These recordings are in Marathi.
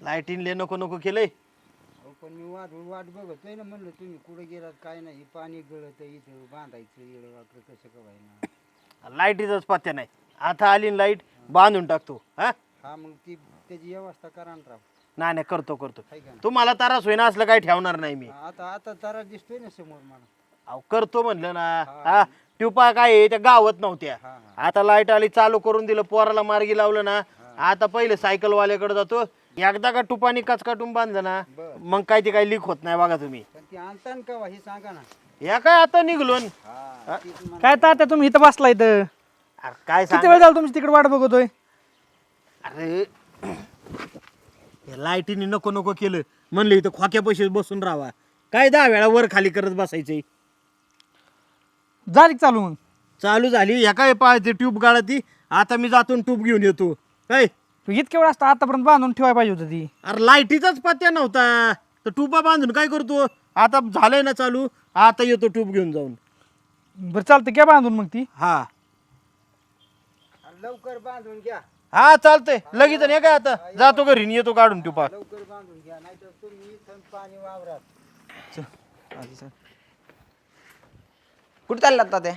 लाईटीनले नको नको केलंय. पण मी वाट वाट बघतोय ना, म्हणलं तुम्ही कुठे गेलात काय नाही. पाणी गळत इथं बांधायचं येडं वाकडं कसं कवायना. लाईटीचाच पत्त्या नाही. आता आली लाईट बांधून टाकतो. हा हा मग ती त्याची व्यवस्था करा ना राव. नाही नाही करतो करतो. हाय का नाही? तुम्हाला त्रास होईना असलं काही ठेवणार नाही मी. आता आता जरा दिसतोय ना समोर मला. अहो करतो म्हणलं ना. हा. हा ट्यूपा काय आहे, त्या गावात नव्हत्या. हा आता लाईट आली चालू करून दिलं, पोराला मार्गी लावलं ना. आता पहिले सायकल वाल्याकडे जातो. एकदा का टुपानी कचकाटून बांधलं ना, बरं. मग काय ते काही लीक होत नाही बघा तुम्ही. पण ती आणतान का हे सांगा ना. या काय आता निघलो न. हा तीच म्हणा. काय तात्या तुम्ही इथं बसला इथं? अरे काय किती सांग. वेळ झाला तुमची तिकडे वाट बघतोय? अरे लाईटीने नको नको केलं, म्हणलं इथं खोक्या पैसे बसून राहावा. काय 10 वेळा वर खाली करत बसायचंय. झाली चालू मग? चालू झाली. ह्या काय पाहायचे ट्यूब गाळती. आता मी जातो ट्यूब घेऊन येतो. काय तू इतके वेळ असता आतापर्यंत बांधून ठेवायला पाहिजे होती ती. अरे लाईटीचाच पत्त्या नव्हता, तर ट्यूबा बांधून काय करतो. आता झालंय ना चालू, आता येतो ट्यूब घेऊन जाऊन. बरं चालतं, घ्या बांधून मग ती. हा आणि लवकर बांधून घ्या. हा चालतंय. लगेच नाही काय आता जातो घरी आणि येतो काढून ट्यूबा. लवकर बांधून घ्या, नाहीतर तुम्ही इथं पाणी वावरात. कुठे चाललात तात्या?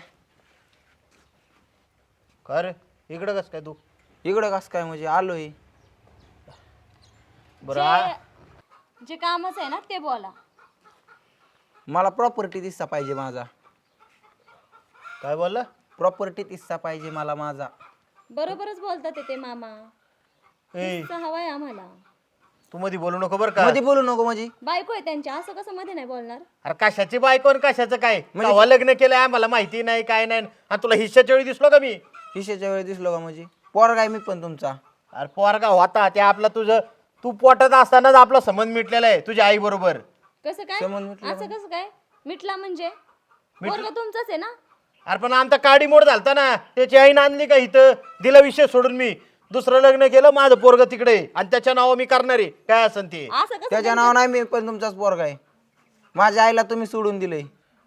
का रे इकडं कस काय तू? इकडं कस काय म्हणजे आलोय. बरं जे कामच आहे ना ते बोला. मला प्रॉपर्टी हिस्सा पाहिजे माझा. काय बोलला? प्रॉपर्टीत हिस्सा पाहिजे मला माझा. बरोबरच बोलतात ते मामा. ए हिस्सा हवाय आम्हाला. तू मध्ये बोलू नको बरं का. मध्ये बोलू नको म्हणजे? बायको आहे त्यांच्या, असं कसं मध्ये नाही बोलणार? अरे कशाची बायको आणि कशाचं काय? केव्हा लग्न केलंय आम्हाला माहिती नाही काय नाही. आणि तुला हिश्श्याच्या वेळी दिसलो का मी? हिश्श्याच्या वेळी दिसलो का म्हणजे? पोरगा आहे मी पण तुमचा. अरे पोरगा होता ते आपला, तुझं तू पोटात असतानाच आपला संबंध मिटलेला आहे तुझ्या आई बरोबर. कसं काय? संबंध मिटला असं कसं काय मिटला म्हणजे? पोरगा तुमचाच आहे ना? अरे पण आमचा काडी मोड झालता ना, त्याची आईनं आणली का इथं, दिला विषय सोडून मी दुसरं लग्न केलं. माझं पोरग तिकडे आणि त्याच्या नाव मी करणार आहे काय असन ते. असं कसं? त्याच्या नाव नाही, मी पण तुमचाच पोरगा आहे. माझ्या आईला तुम्ही सोडून दिलंय.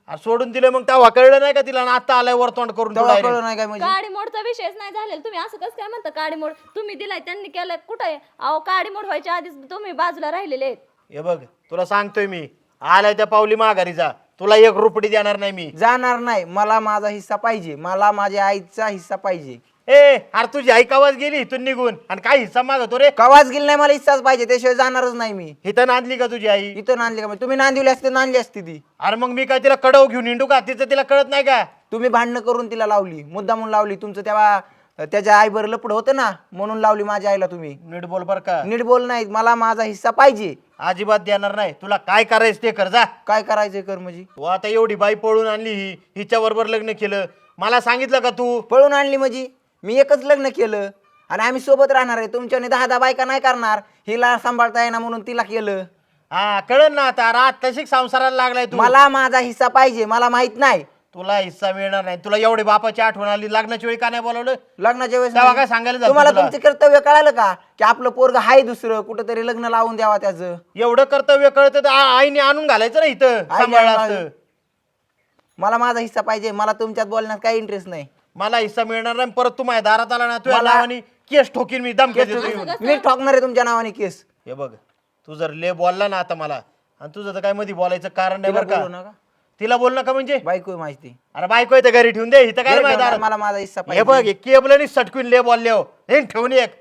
अरे सोडून दिलं मग तेव्हा कळलं नाही का तिला? आणि आता आलाय वरतोंड करून तेव्हा तुला कळलं नाही काय म्हणजे? काडी मोडचा विषयच नाही झालेला. तुम्ही असं कसं काय म्हणता? काडी मोड तुम्ही दिलाय, त्यांनी केलंय. कुठं आहे? अहो काडी मोड व्हायच्या आधीच तुम्ही बाजूला राहिलेले आहेत. हे बघ तुला सांगतोय मी, आलाय त्या पावली माघारी जा. तुला 1 रुपये देणार नाही मी. जाणार नाही. मला माझा हिस्सा पाहिजे. मला माझ्या आईचा हिस्सा पाहिजे. ए अरे तुझी आई कवाच गेली इथून निघून आणि काय हिस्सा मागतो रे? कवाच गेली नाही, मला हिस्साच पाहिजे. त्याशिवाय जाणारच नाही मी. इथं नांदली का तुझी आई? इथं नांदली का? तुम्ही नांदिवली असते नांदली असती ती. अरे मग मी काय तिला कडव घेऊन हिंडू का? तिचं तिला कळत नाही का? तुम्ही भांडणं करून तिला लावली, मुद्दा म्हणून लावली. तुमचं तेव्हा त्याच्या आईबर लपड होतं ना, म्हणून लावली माझ्या आईला तुम्ही. नीट बोल बर का. नीट बोल नाही. मला माझा हिस्सा पाहिजे. अजिबात देणार नाही. तुला काय करायचं ते कर जा. काय करायचंय कर म्हणजे? तू आता एवढी बाई पळून आणली, हिच्या बरोबर लग्न केलं. मला सांगितलं का तू? पळून आणली म्हणजे? मी एकच लग्न केलं आणि आम्ही सोबत राहणार आहे. तुमच्याने 10 बायका नाही करणार. हिला सांभाळता येणार म्हणून तिला केलं. हा कळन ना आता. रात तशी संसाराला लागलाय तू. मला माझा हिस्सा पाहिजे. मला माहित नाही. तुला हिस्सा मिळणार नाही. तुला एवढी बापाची आठवण आली, लग्नाच्या वेळी का नाही बोलवलं? लग्नाच्या वेळेस तेव्हा काय सांगायला जातो तुम्हाला तुला? तुमचे कर्तव्य कळालं का? की आपलं पोरग हाय दुसरं कुठंतरी लग्न लावून द्यावा त्याचं. एवढं कर्तव्य कळतं तर आईने आणून घालायचं ना इथं, सांभाळलं असतं. मला माझा हिस्सा पाहिजे. मला तुमच्यात बोलण्यात काही इंटरेस्ट नाही. मला हिस्सा मिळणार नाही. परत तू माझ्या दारात आला ना, तुझ्या नावाने केस ठोकीन मी, धमकी देतो येऊन. मी ठोकणार आहे तुमच्या नावाने केस. हे बघ तू जर ले बोलला ना आता मला, आणि तुझं तर काय मध्ये बोलायचं कारण नाही बरं बोलू का. नका. तिला बोल नका म्हणजे? बायको आहे माहिती. अरे बायको इथं घरी ठेवून दे, इथं काय माहिती दारात? मला माझा हिस्सा हे पाहिजे. बघ केबल सटकून ले बोलले हो हे ठेवून एक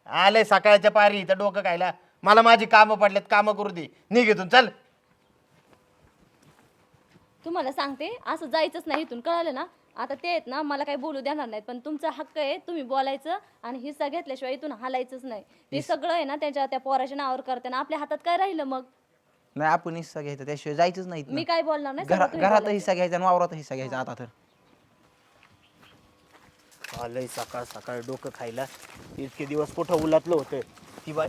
आले सकाळच्या पारी इथं डोकं खायला. मला माझी कामं पडलेत, कामं करू दे. निघ इथून चल. तुम्हाला सांगते असं जायचंच नाही इथून, कळालं ना? आता ते आहेत ना, मला काही बोलू देणार नाहीत, पण तुमचा हक्क आहे. तुम्ही बोलायचं आणि हिस्सा घेतल्याशिवाय इथून हलायचंच नाही. ते सगळं आहे ना त्यांच्या त्या पोराच्या नावावर करते ना. आपल्या हातात काय राहिलं मग? नाही आपण हिस्सा घ्यायचा, त्याशिवाय जायचंच नाही. मी काय बोलणार नाही. सगळं तुम्ही घरात बोलायचं. हिस्सा घ्यायचा आणि वावरात हिस्सा घ्यायचा. आता तर आलंय सकाळ सकाळ डोकं खायला. इतके दिवस कुठं उलातलं होतं ती बाय.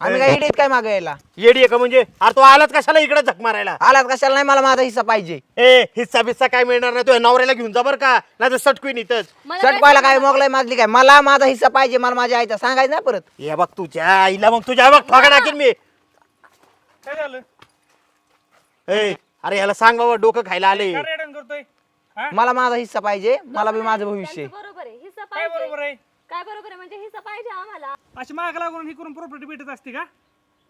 आम्ही काय इडीत काय मागायला येडी आहे का म्हणजे? अरे तो आलाच कशाला इकडे झक मारायला? आलात कशाला? नाही मला माझा हिस्सा पाहिजे. ए हिस्सा बिस्सा काय मिळणार नाही. तुझ्या नवऱ्याला घेऊन जा बरं का, नाही तर सटकून इथंच. मला काय चटपायला काय सांगणार? मोगलाई माजली काय? मला माझा हिस्सा पाहिजे. मला माझ्या आईचा सांगायचं ना परत. हे बघ तुझ्या आईला, मग तुझ्या बघ ठोका टाकीन मी. काय झालं? ए अरे याला सांग बाबा, डोकं खायला आले. काय रेडन करतोय? हा? मला माझा हिस्सा पाहिजे. मला बी माझं भविष्य आहे. त्यांचं बरोबर आहे, हिस्सा काय पाहिजे. बरोबर आहे? काय बरोबर आहे म्हणजे हिस्सा पाहिजे आम्हाला. अशी माग लागून ही करून प्रॉपर्टी भेटत असते का?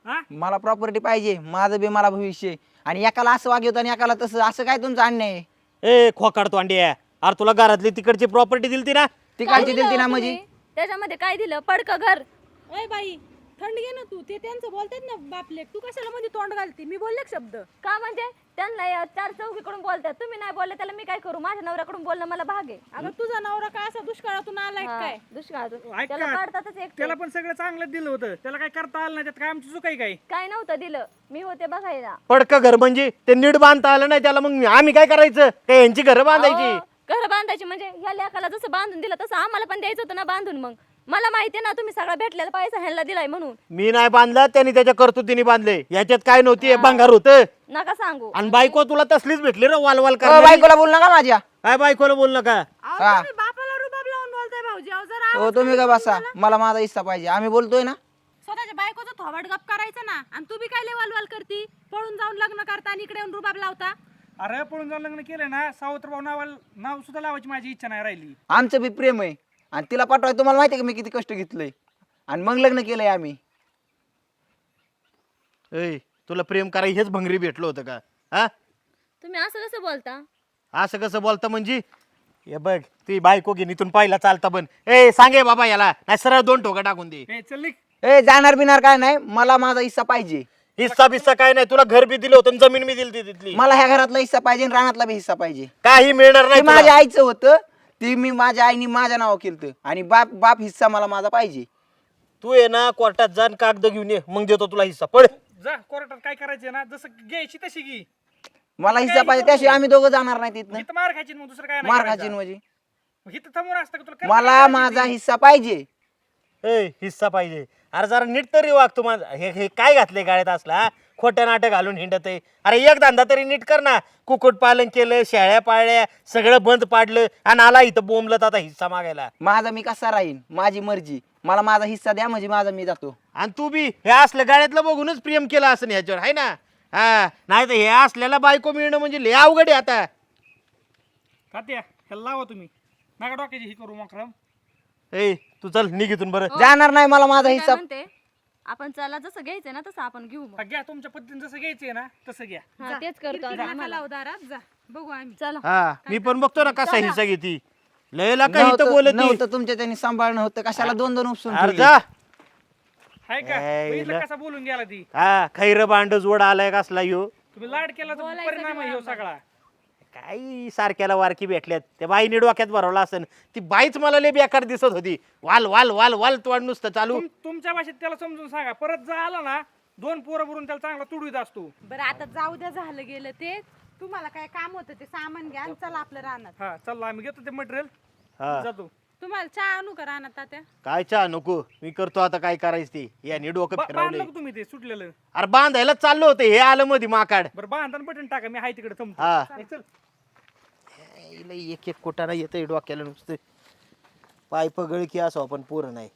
हा मला प्रॉपर्टी पाहिजे, माझं बी मला भविष्य. आणि एकाला असं वागवतं आणि एकाला तसं, असं काय तुमचं अन्याय आहे? ए खोकाड तोंडी आहे. अरे तुला घरातली तिकडची प्रॉपर्टी दिलती ना. ती काय कालची दिलं दिलती ना तुम्ही? म्हणजे त्याच्यामध्ये काय दिलं? पडकं घर. ए बाई थंड घे ना तू. ते त्यांचं बोलतात ना बापले, तू कशाला मध्ये तोंड घालते? मी बोलले का शब्द? का म्हणजे त्यांना या चार चौकीकडून बोलतात, तुम्ही नाही बोलले त्याला मी काय करू? माझ्या नवऱ्याकडून बोलणं मला भाग आहे. अगं तुझा नवरा काय असा दुष्काळातून आलाय हा, काय? दुष्काळातून ऐक त्याला का? काढतातच एक त्याला पण सगळं चांगलं दिलं होतं, त्याला काय करता आलं नाही, त्यात काय आमची चूक आहे काय? काय नव्हतं दिलं, मी होते बघायला. पडकं घर म्हणजे ते नीट बांधता आलं नाही त्याला, मग आम्ही काय करायचं? काय यांची घरं बांधायची? अहो, घर बांधायची म्हणजे ह्या लेकाला जसं बांधून दिलं तसं आम्हाला पण द्यायचं होतं ना बांधून. मग मला माहितीये ना तुम्ही सगळा भेटलेला पैसा ह्याला दिलाय म्हणून. मी नाही बांधला, त्यांनी त्याच्या कर्तुतीने बांधले. याच्यात काय नव्हती, भंगार होतं. नका सांगू. आणि बायको तुला तसलीच भेटली रे, वालवाल अ, कर. बायकोला बोल नका माझ्या. काय बायकोला बोल नका? अहो, हा. तुम्ही बापाला रुबाब लावून बोलताय भाऊजी. अहो जरा हो तुम्ही का बसा, मला माझा हिस्सा पाहिजे. आम्ही बोलतोय ना. स्वतःच्या बायकोचं थोबाड गप करायचं ना. आणि तू बी काय लेवाल करती? पळून जाऊन लग्न करता आणि इकडे येऊन रुबाब लावता. अरे पळून जाऊन लग्न केलं ना, सावत्रभाऊ नाव सुद्धा लावायची माझी इच्छा नाही राहिली. आमचं बी प्रेम आहे आणि तिला पाठवाय तुम्हाला माहिती आहे का मी किती कष्ट घेतलंय आणि मग लग्न केलंय आम्ही. ए तुला प्रेम कराय हेच भंगरी भेटलं होतं का? हा तुम्ही असं कसं बोलता? असं कसं बोलता म्हणजे? हे बघ ती बायको घेऊन इथून पाहिला चालता पण ए सांगे बाबा याला, नाही सरळ 2 ठोका टाकून दे. ए चल निघ. ए जाणार बिणार काय नाही, मला माझा हिस्सा पाहिजे. हिस्सा बिस्सा काय नाही, तुला घर बी दिलं होतं आणि जमीन बी दिली तिथली. मला ह्या घरातला हिस्सा पाहिजे आणि रानातला बी हिस्सा पाहिजे. काही मिळणार ते नाही माझ्या तुला. आईचं होतं, ती मी माझ्या आईने माझ्या नाव केलं आणि बाप बाप हिस्सा मला माझा पाहिजे. तू ये ना कोर्टात जाण कागद घेऊन ये, मग देतो तुला हिस्सा. पड. जा कोर्टात काय करायचं ना, जसं घ्यायची तशी घे. मला हिस्सा पाहिजे, त्याशिवाय आम्ही दोघं जाणार नाही तिथनं. इथं मार खायची, मग दुसरं काय नाही मार करायचं. खाचीन म्हणजे मग इथं थांबून असतं का तुला? करायचं मला काय माझा करायचं? हिस्सा पाहिजे. ए हिस्सा पाहिजे. अरे जरा नीट तरी वाग तू माझा. हे काय घातले गाळ्यात असला, खोट्या नाटक घालून हिंडत आहे. अरे एक धंदा तरी नीट कर ना. कुक्कुट पालन केलं, शेळ्या पाळल्या, सगळं बंद पाडलं आणि आला इथं बोंबलत आता हिस्सा मागायला. माझा मी कसा राहीन, माझी मर्जी. मला माझा हिस्सा द्या म्हणजे माझा मी जातो. आणि तू बी हे असलं गाड्यातलं बघूनच प्रेम केलं असं ह्याच्यावर आहे ना. हा नाही तर हे असल्याला बायको मिळणं म्हणजे लय अवघड आहे आता. तात्या ह्याला लावा तुम्ही, नका डोक्याची ही करू मकरम. ए तू चल निघितून बरं. जाणार नाही, मला माझा मी काय हिस्सा. म्हणते, आपण चला जसं घ्यायचं ना तसं आपण घेऊ मग. घ्या तुमच्या पद्धतीने जसं घ्यायचंय ना तसं घ्या. हा तेच करतो किरकिर आता नका आम्हाला. लावू दारात. जा बघू आम्ही. चला हा मी पण बघतो ना कसा हिस्सा घेती. लयला काही तर बोलत नाही. नव्हतं तुमच्या त्यांनी सांभाळणं होतं, कशाला 2-2 उपसून अरे ठेवले? जा. हाय का? ए, बघितलं इला. कसा बोलून गेला ती. हा खैर भांड जोड आलाय कसला यो. तुम्ही लाड केला तर परिणाम आहे ह्यो सगळा. काही सारख्याला वारकी भेटल्यात. त्या बाईने डोक्यात भरवला असेल. ती बाईच मला लय बेकार दिसत होती. वाल वाल वाल वाल तोंड नुसतं चालू. तुमच्या भाषेत त्याला समजून सांगा, परत जर आला ना 2 पोरं भरून त्याला चांगला तुडवीत असतो. बरं आता जाऊ द्या, झालं गेलं ते. तुम्हाला काय काम होतं ते सामान घ्या आणि चला आपलं रानात. हा चल आम्ही घेतो ते मटेरियल, हा जातो. तुम्हाला चहा आणू का रानात तात्या? काय चहा नको, मी करतो आता काय करायचं ते. याने डोकं फिरवलंय. बांधलं का तुम्ही ते सुटलेलं? अरे बांधायला चाललो होते, हे आलं मध्ये माकाड. बरं बांधताना बटन टाका, मी हाय तिकडे थांबतो. हा चल. एक एक कोटाना येतंय डोक्याला नुसतं. पाय पगळ की असो आपण पोरं नाही.